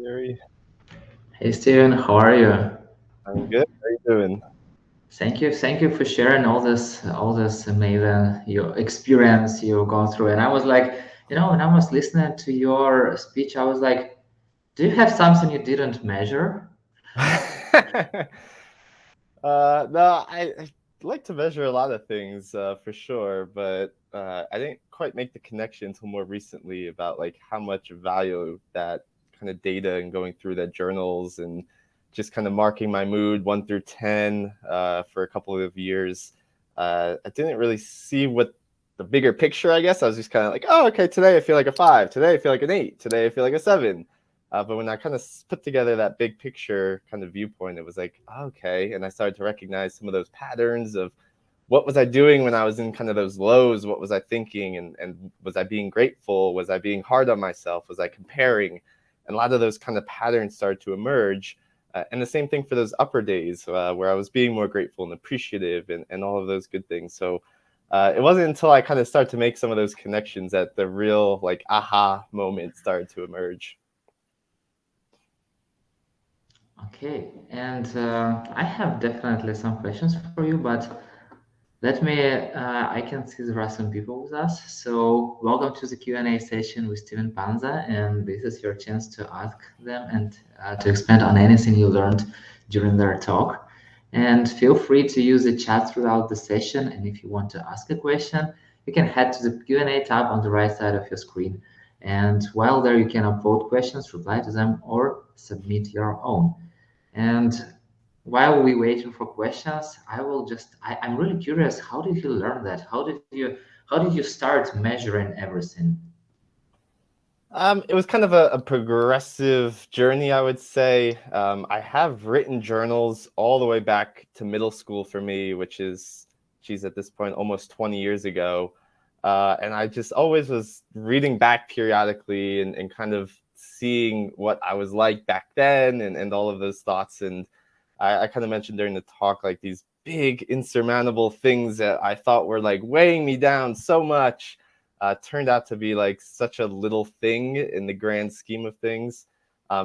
Yuri. Hey Steven, how are you? I'm good. How you doing? Thank you for sharing all this amazing your experience you gone through. And I was like, when I was listening to your speech, I was like, do you have something you didn't measure? No, I like to measure a lot of things for sure, but I didn't quite make the connection until more recently about like how much value that kind of data and going through the journals and just kind of marking my mood 1 through 10 for a couple of years. I didn't really see what the bigger picture. I guess I was just kind of like, oh, okay, today I feel like a 5. Today I feel like an 8. Today I feel like a 7. But when I kind of put together that big picture kind of viewpoint, it was like, okay. And I started to recognize some of those patterns of what was I doing when I was in kind of those lows? What was I thinking? And was I being grateful? Was I being hard on myself? Was I comparing? And a lot of those kind of patterns started to emerge. And the same thing for those upper days where I was being more grateful and appreciative and all of those good things. So it wasn't until I kind of started to make some of those connections that the real like aha moment started to emerge. Okay, and I have definitely some questions for you, but I can see there are some people with us. So welcome to the Q&A session with Steven Panza, and this is your chance to ask them and to expand on anything you learned during their talk. And feel free to use the chat throughout the session. And if you want to ask a question, you can head to the Q&A tab on the right side of your screen. And while there, you can upvote questions, reply to them, or submit your own. And while we waiting for questions, I'm really curious, how did you learn that? How did you start measuring everything? It was kind of a progressive journey, I would say. I have written journals all the way back to middle school for me, which is, geez, at this point, almost 20 years ago. And I just always was reading back periodically and kind of seeing what I was like back then and all of those thoughts. And I kind of mentioned during the talk, like these big insurmountable things that I thought were like weighing me down so much turned out to be like such a little thing in the grand scheme of things.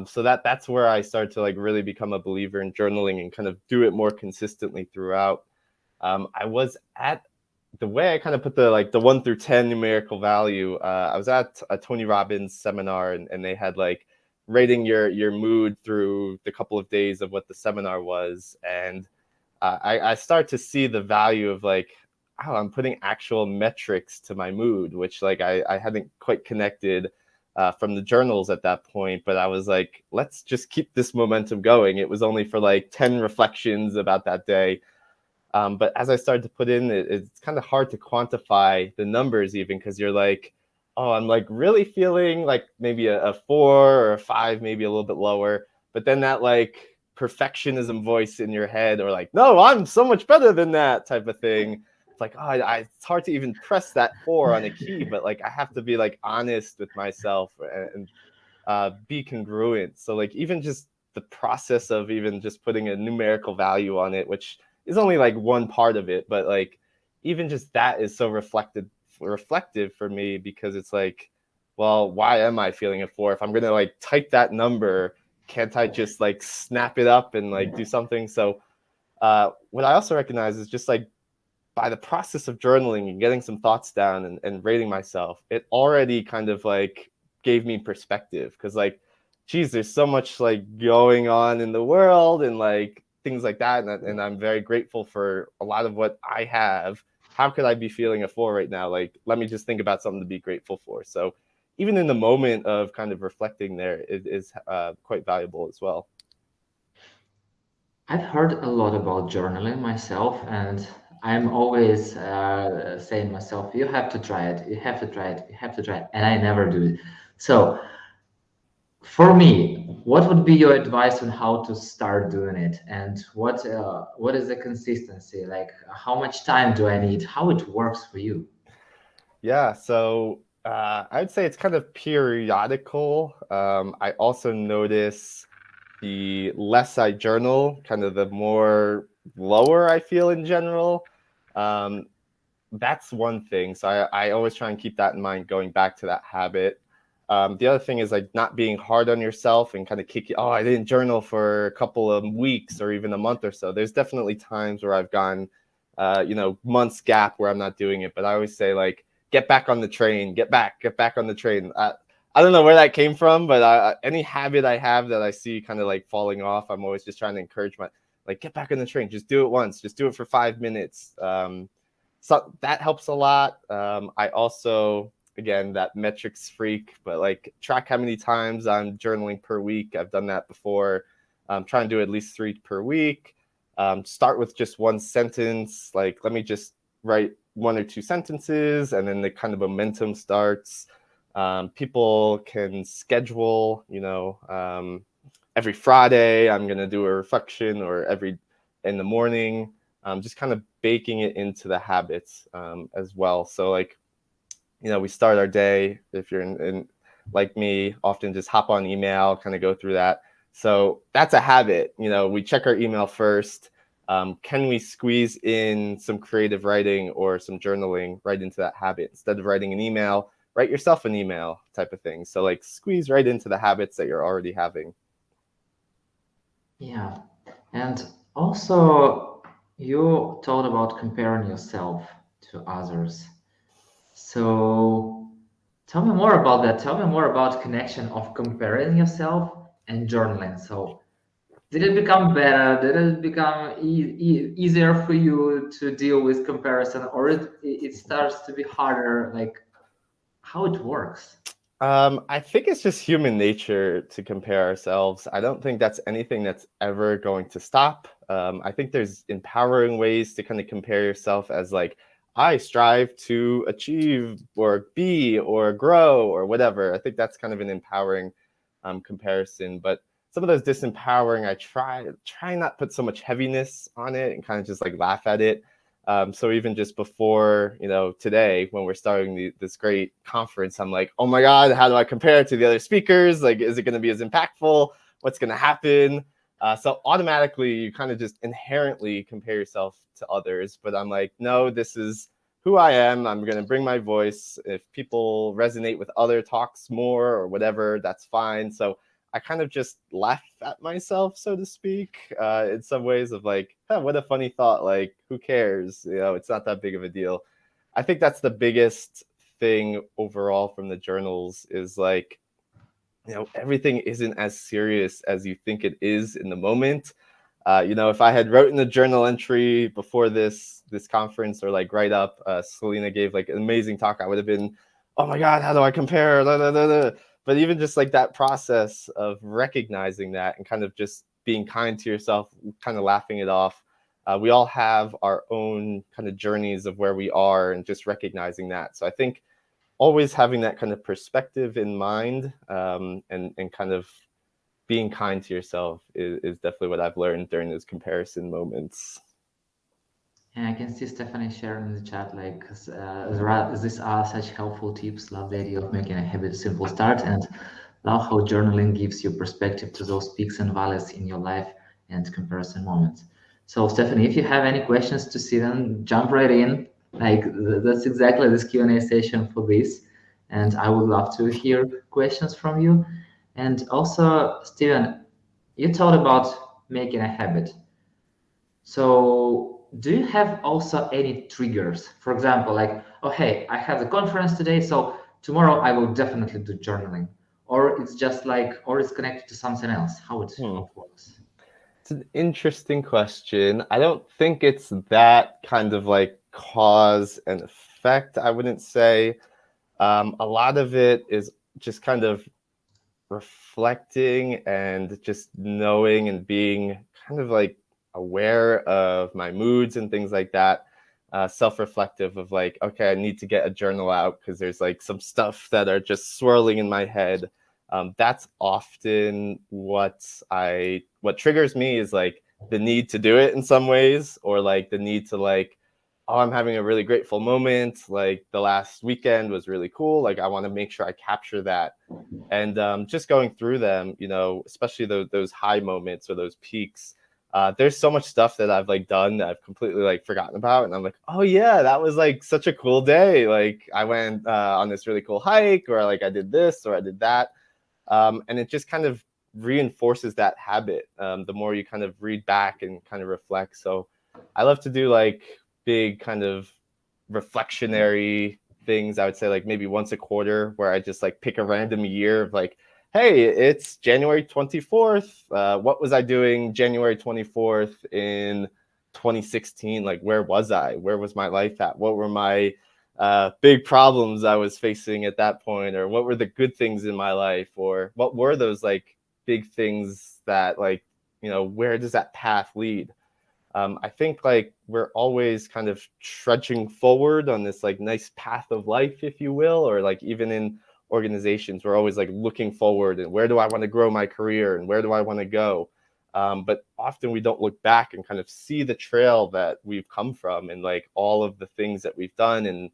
So that's where I started to like really become a believer in journaling and kind of do it more consistently throughout. I was at the way I kind of put the 1 through 10 numerical value. I was at a Tony Robbins seminar and they had like rating your mood through the couple of days of what the seminar was, and I start to see the value of like, oh, I'm putting actual metrics to my mood, which like I hadn't quite connected from the journals at that point. But I was like, let's just keep this momentum going. It was only for like 10 reflections about that day. But as I started to put in, it's kind of hard to quantify the numbers even because you're like, oh, I'm like really feeling like maybe a 4 or a 5, maybe a little bit lower. But then that like perfectionism voice in your head, or like, no, I'm so much better than that type of thing. It's like, oh, it's hard to even press that 4 on a key, but like I have to be like honest with myself and be congruent. So like even just the process of even just putting a numerical value on it, which is only like one part of it, but like even just that is so reflective for me because it's like, well, why am I feeling a 4? If I'm gonna like type that number, can't I just like snap it up and like do something? So what I also recognize is just like by the process of journaling and getting some thoughts down and rating myself, it already kind of like gave me perspective because like, geez, there's so much like going on in the world and like things like that, and I'm very grateful for a lot of what I have. How could I be feeling a 4 right now? Like, let me just think about something to be grateful for. So even in the moment of kind of reflecting there, it is quite valuable as well. I've heard a lot about journaling myself, and I'm always saying myself, you have to try it, you have to try it, you have to try it, and I never do it. So for me, what would be your advice on how to start doing it, and what is the consistency? Like, how much time do I need? How it works for you? Yeah, so I'd say it's kind of periodical. I also notice the less I journal, kind of the more lower I feel in general. Um, that's one thing. So I always try and keep that in mind going back to that habit. The other thing is like not being hard on yourself and kind of kick you. Oh, I didn't journal for a couple of weeks or even a month or so. There's definitely times where I've gone, months gap where I'm not doing it. But I always say like, get back on the train, get back on the train. I don't know where that came from, but any habit I have that I see kind of like falling off, I'm always just trying to encourage like, get back on the train. Just do it once. Just do it for 5 minutes. So that helps a lot. I also, again, that metrics freak, but like track how many times I'm journaling per week. I've done that before. Try and do at least 3 per week. Start with just one sentence. Like, let me just write 1 or 2 sentences, and then the kind of momentum starts. People can schedule, every Friday I'm going to do a reflection, or every in the morning, just kind of baking it into the habits as well. So like, we start our day, if you're in like me, often just hop on email, kind of go through that. So that's a habit. We check our email first. Can we squeeze in some creative writing or some journaling right into that habit? Instead of writing an email, write yourself an email type of thing. So like squeeze right into the habits that you're already having. Yeah. And also, you talked about comparing yourself to others. So tell me more about that. Tell me more about connection of comparing yourself and journaling. So did it become better? Did it become easier for you to deal with comparison, or it starts to be harder? Like how it works? I think it's just human nature to compare ourselves. I don't think that's anything that's ever going to stop. I think there's empowering ways to kind of compare yourself as like, I strive to achieve or be or grow or whatever. I think that's kind of an empowering comparison. But some of those disempowering, I try not put so much heaviness on it and kind of just like laugh at it. So even just before, today, when we're starting this great conference, I'm like, oh my God, how do I compare it to the other speakers? Like, is it going to be as impactful? What's going to happen? So automatically, you kind of just inherently compare yourself to others. But I'm like, no, this is who I am. I'm going to bring my voice. If people resonate with other talks more or whatever, that's fine. So I kind of just laugh at myself, so to speak, in some ways of like, what a funny thought. Like, who cares? It's not that big of a deal. I think that's the biggest thing overall from the journals is like, everything isn't as serious as you think it is in the moment. If I had written a journal entry before this conference or like right up, Selena gave like an amazing talk, I would have been, oh my God, how do I compare? Da, da, da, da. But even just like that process of recognizing that and kind of just being kind to yourself, kind of laughing it off. We all have our own kind of journeys of where we are and just recognizing that. So I think always having that kind of perspective in mind, and kind of being kind to yourself is definitely what I've learned during those comparison moments. And I can see Stephanie sharing in the chat, like, these are such helpful tips. Love the idea of making a habit simple start, and love how journaling gives you perspective to those peaks and valleys in your life and comparison moments. So, Stephanie, if you have any questions to Steven, jump right in. Like, that's exactly this Q&A session for this. And I would love to hear questions from you. And also, Steven, you talked about making a habit. So, do you have also any triggers? For example, like, oh, hey, I have the conference today, so tomorrow I will definitely do journaling. Or it's just like, or it's connected to something else. Hmm. How it works? It's an interesting question. I don't think it's that kind of like cause and effect, I wouldn't say. A lot of it is just kind of reflecting and just knowing and being kind of like aware of my moods and things like that. Self-reflective of like, okay, I need to get a journal out because there's like some stuff that are just swirling in my head. That's often what triggers me is like the need to do it in some ways, or like the need to like, oh, I'm having a really grateful moment. Like the last weekend was really cool. Like I want to make sure I capture that. And just going through them, especially those high moments or those peaks, there's so much stuff that I've like done that I've completely like forgotten about, and I'm like, oh yeah, that was like such a cool day. Like I went on this really cool hike, or like I did this or I did that, and it just kind of reinforces that habit. The more you kind of read back and kind of reflect. So I love to do like big kind of reflectionary things. I would say like maybe once a quarter, where I just like pick a random year of like, hey, it's January 24th. What was I doing January 24th in 2016? Like, where was I? Where was my life at? What were my big problems I was facing at that point? Or what were the good things in my life? Or what were those like big things that like, where does that path lead? I think like we're always kind of trudging forward on this like nice path of life, if you will, or like even in organizations, we're always like looking forward and where do I want to grow my career and where do I want to go? But often we don't look back and kind of see the trail that we've come from and like all of the things that we've done and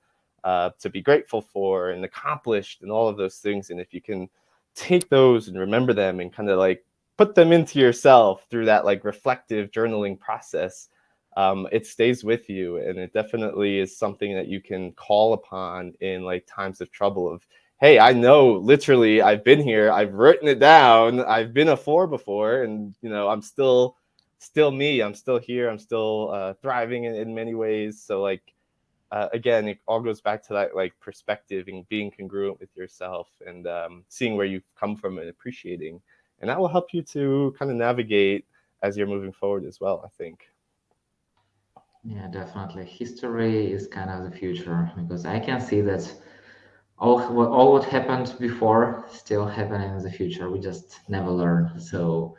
to be grateful for and accomplished and all of those things. And if you can take those and remember them and kind of like put them into yourself through that like reflective journaling process, it stays with you, and it definitely is something that you can call upon in like times of trouble of, hey, I know literally I've been here, I've written it down, I've been a 4 before, and I'm still me, I'm still here, I'm still thriving in many ways. So like again, it all goes back to that like perspective and being congruent with yourself and seeing where you've come from and appreciating. And that will help you to kind of navigate as you're moving forward as well, I think. Yeah, definitely. History is kind of the future because I can see that all what happened before still happening in the future. We just never learn. So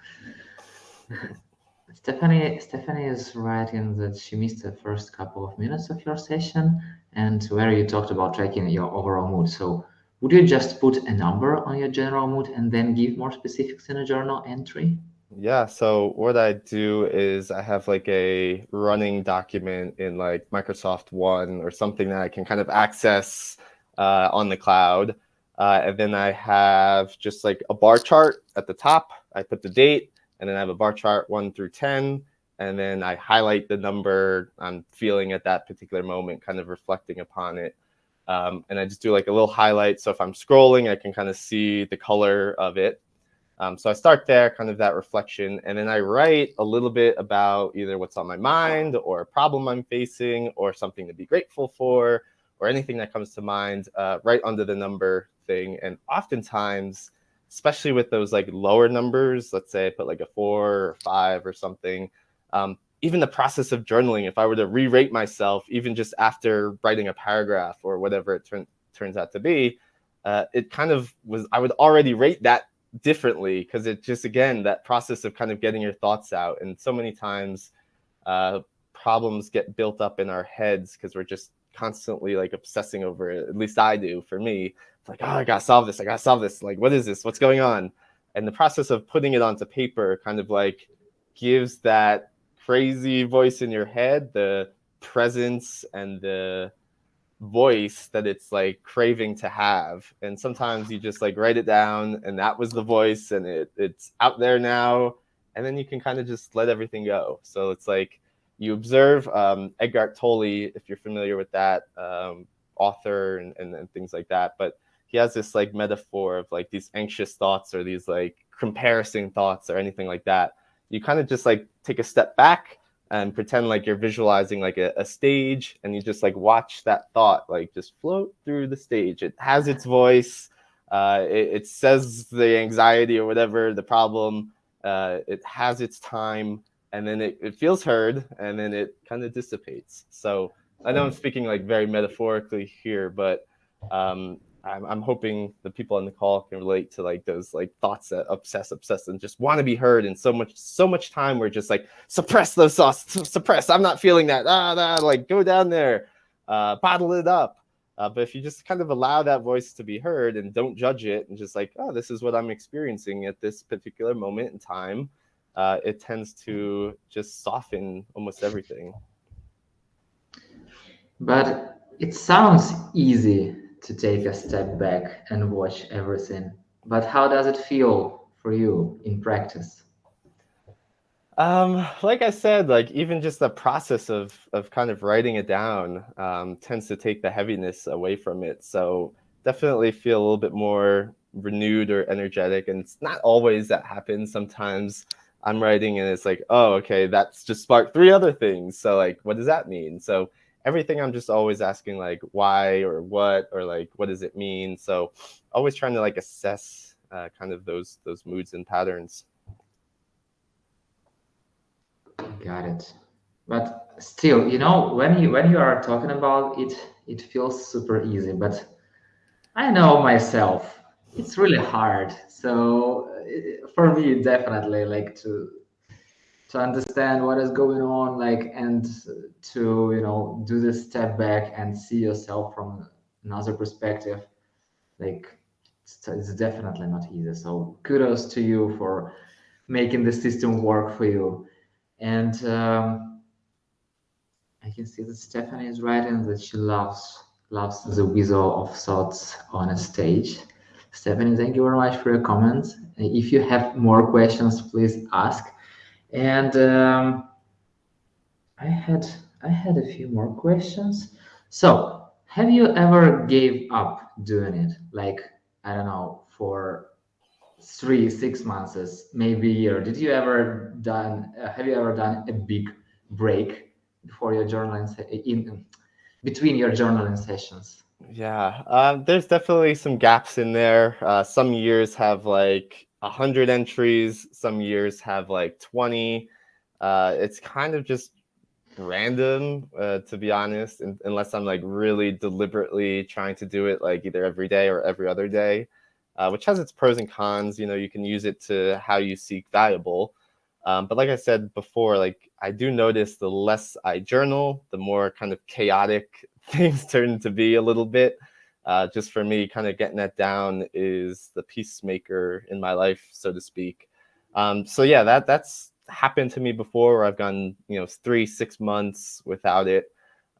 Stephanie is writing that she missed the first couple of minutes of your session and where you talked about tracking your overall mood. So would you just put a number on your general mood and then give more specifics in a journal entry? Yeah, so what I do is I have like a running document in like Microsoft One or something that I can kind of access on the cloud. And then I have just like a bar chart at the top. I put the date, and then I have a bar chart 1 through 10. And then I highlight the number I'm feeling at that particular moment, kind of reflecting upon it. And I just do like a little highlight. So if I'm scrolling, I can kind of see the color of it. So I start there, kind of that reflection, and then I write a little bit about either what's on my mind or a problem I'm facing or something to be grateful for or anything that comes to mind right under the number thing. And oftentimes, especially with those like lower numbers, let's say I put like a 4 or 5 or something, even the process of journaling, if I were to re-rate myself, even just after writing a paragraph or whatever it turns out to be, it kind of was, I would already rate that differently because it just, again, that process of kind of getting your thoughts out. And so many times problems get built up in our heads because we're just constantly like obsessing over it. At least I do. For me, it's like, oh, I gotta solve this, like, what is this, what's going on? And the process of putting it onto paper kind of like gives that crazy voice in your head the presence and the voice that it's like craving to have. And sometimes you just like write it down and that was the voice and it's out there now, and then you can kind of just let everything go. So it's like you observe Edgar Tolle, if you're familiar with that author and things like that, but he has this like metaphor of like these anxious thoughts or these like comparison thoughts or anything like that. You kind of just like take a step back and pretend like you're visualizing like a stage, and you just like watch that thought like just float through the stage. It has its voice, it says the anxiety or whatever the problem, it has its time, and then it feels heard, and then it kind of dissipates. So I know I'm speaking like very metaphorically here, but I'm hoping the people on the call can relate to like those like thoughts that obsess and just want to be heard. And so much time we're just like, suppress those thoughts, suppress. I'm not feeling that. Like go down there, bottle it up. But if you just kind of allow that voice to be heard and don't judge it and just like, oh, this is what I'm experiencing at this particular moment in time, it tends to just soften almost everything. But it sounds easy to take a step back and watch everything. But how does it feel for you in practice? Like I said, like even just the process of kind of writing it down tends to take the heaviness away from it. So definitely feel a little bit more renewed or energetic. And it's not always that happens. Sometimes I'm writing and it's like, oh, okay, that's just sparked three other things. So like, what does that mean? So everything I'm just always asking like why or like what does it mean? So always trying to like assess kind of those moods and patterns. Got it. But still, when you are talking about it, it feels super easy. But I know myself, it's really hard. So for me, definitely like to understand what is going on, like, and to do this step back and see yourself from another perspective. Like, it's definitely not easy. So kudos to you for making the system work for you. And I can see that Stephanie is writing that she loves the whistle of thoughts on a stage. Stephanie, thank you very much for your comments. If you have more questions, please ask. And I had I had a few more questions. So, have you ever gave up doing it? Like, I don't know, for 3 6 months, maybe a year. Did you ever done? Have you ever done a big break before your journaling in between your journaling sessions? Yeah, there's definitely some gaps in there. Some years have like 100 entries, some years have like 20. It's kind of just random, to be honest, unless I'm like really deliberately trying to do it like either every day or every other day, which has its pros and cons. You know, you can use it to how you seek valuable. But like I said before, like I do notice the less I journal, the more kind of chaotic things turn to be a little bit. Just for me, kind of getting that down is the peacemaker in my life, so to speak. So yeah, that's happened to me before, where I've gone 3 6 months without it.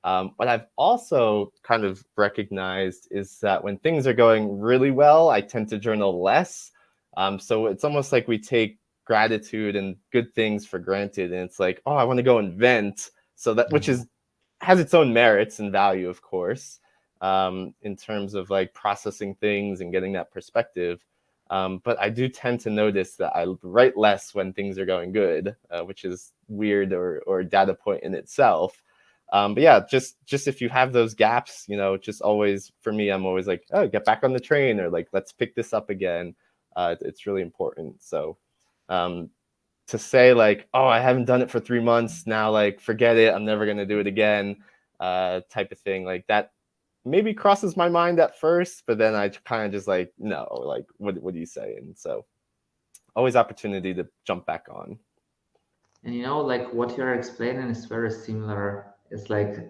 What I've also kind of recognized is that when things are going really well, I tend to journal less. So it's almost like we take gratitude and good things for granted, and it's like, oh, I want to go and vent. So that, which Yeah. is has its own merits and value, of course, in terms of like processing things and getting that perspective. But I do tend to notice that I write less when things are going good, which is weird or a data point in itself. But yeah, just if you have those gaps, just always for me, I'm always like, oh, get back on the train, or like let's pick this up again. It's really important. So um, to say like, oh, I haven't done it for 3 months now, like forget it, I'm never gonna do it again, type of thing, like that maybe crosses my mind at first, but then I kind of just like, no, like what do you say? And so always opportunity to jump back on. And like what you're explaining is very similar. It's like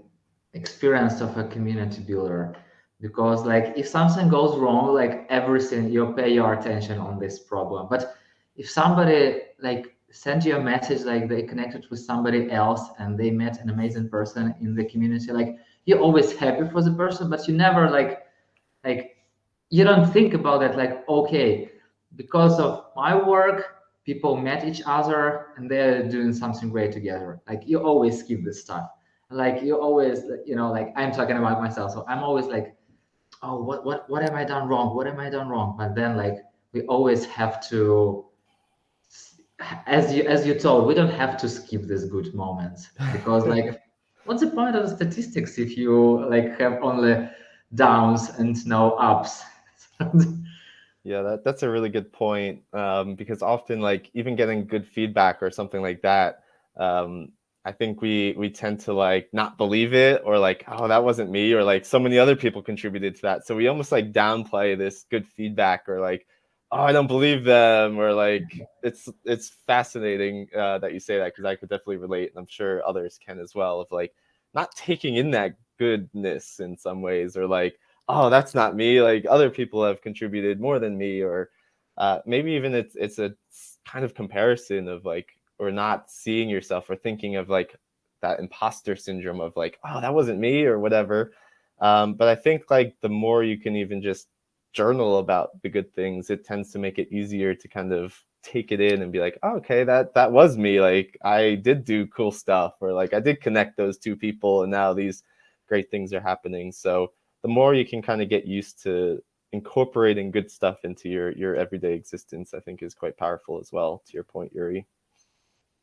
experience of a community builder. Because like if something goes wrong, like everything, you pay your attention on this problem. But if somebody like send you a message, like they connected with somebody else and they met an amazing person in the community, like you're always happy for the person, but you never like you don't think about it like, okay, because of my work people met each other and they're doing something great together. Like you always skip this stuff. Like you always, like I'm talking about myself, so I'm always like, oh, what am I done wrong, what am I done wrong? But then like we always have to, as you told, we don't have to skip these good moments, because like what's the point of the statistics if you like have only downs and no ups? Yeah, that's a really good point, because often like even getting good feedback or something like that, I think we tend to like not believe it, or like, oh, that wasn't me, or like so many other people contributed to that, so we almost like downplay this good feedback, or like, oh, I don't believe them, or like it's fascinating that you say that, because I could definitely relate, and I'm sure others can as well, of like not taking in that goodness in some ways, or like, oh, that's not me, like other people have contributed more than me, or maybe even it's a kind of comparison of like, or not seeing yourself, or thinking of like that imposter syndrome of like, oh, that wasn't me or whatever. But I think like the more you can even just journal about the good things, it tends to make it easier to kind of take it in and be like, oh, okay, that was me. Like I did do cool stuff, or like I did connect those two people, and now these great things are happening. So the more you can kind of get used to incorporating good stuff into your everyday existence, I think is quite powerful as well. To your point, Yuri.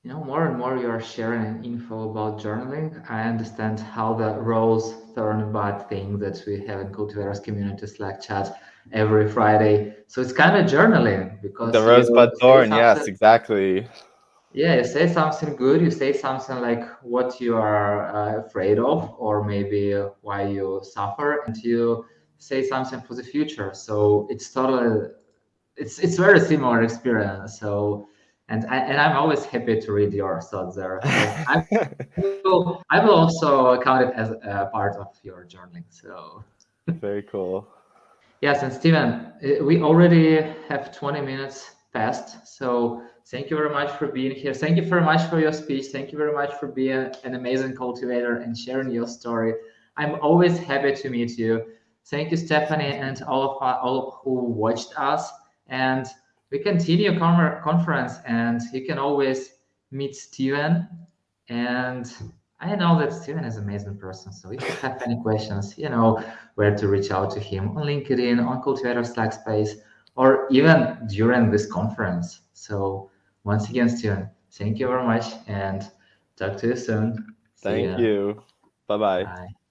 More and more you are sharing info about journaling. I understand how the rose thorn bud thing that we have in Cultivators community Slack chat every Friday. So it's kind of journaling The because you rosebud say thorn, something. yes, exactly. Yeah, you say something good. You say something like what you are afraid of, or maybe why you suffer, and you say something for the future. So it's totally, it's very similar experience. So, and I'm always happy to read your thoughts there because I will also count it as a part of your journaling. So. Very cool. Yes, and Steven, we already have 20 minutes past. So thank you very much for being here. Thank you very much for your speech. Thank you very much for being an amazing cultivator and sharing your story. I'm always happy to meet you. Thank you, Stephanie, and all who watched us. And we continue conference, and you can always meet Steven. And I know that Steven is an amazing person. So if you have any questions, where to reach out to him on LinkedIn, on Cultivator Slack space, or even during this conference. So once again, Steven, thank you very much and talk to you soon. See Thank ya. you. Bye bye. Bye.